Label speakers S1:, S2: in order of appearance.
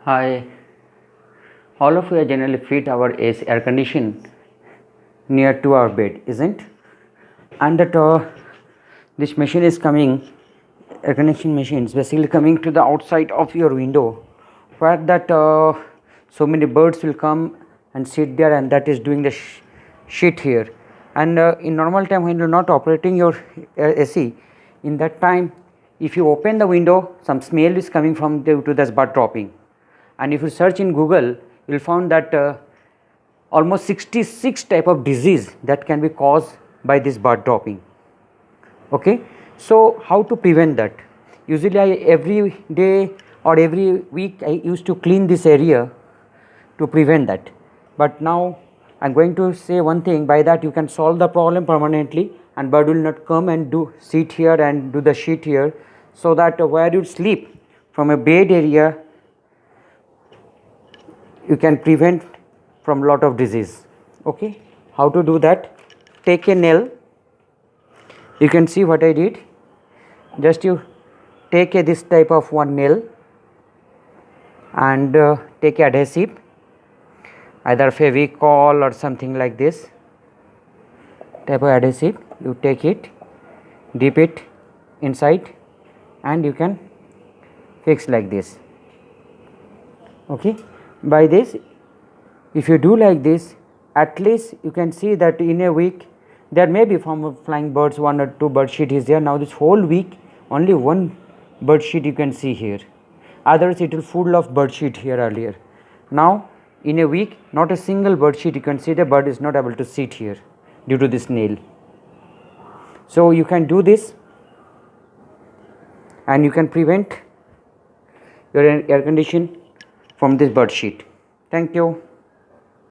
S1: Hi, all of you generally fit our AC air condition near to our bed, isn't? And that this machine is coming, air conditioning machine is basically coming to the outside of your window, where that so many birds will come and sit there, and that is doing the shit here. And in normal time, when you're not operating your AC, in that time, if you open the window, some smell is coming from due to this bird dropping. And if you search in Google, you will find that almost 66 type of disease that can be caused by this bird dropping. Okay, so how to prevent that? Usually every day or every week I used to clean this area to prevent that, but now I am going to say one thing. By that you can solve the problem permanently, and bird will not come and do sit here and do the shit here, so that where you sleep from a bed area you can prevent from lot of disease. Okay, how to do that? Take a nail. You can see what I did. Just you take this type of one nail and take adhesive, either Fevicol or something like this type of adhesive. You take it, dip it inside, and you can fix like this. Okay, by this, if you do like this, at least you can see that in a week there may be from flying birds, one or two bird shit is there. Now this whole week only one bird shit you can see here, others it will full of bird shit here earlier. Now in a week not a single bird shit you can see. The bird is not able to sit here due to this nail. So you can do this and you can prevent your air condition from this bird shit. Thank you.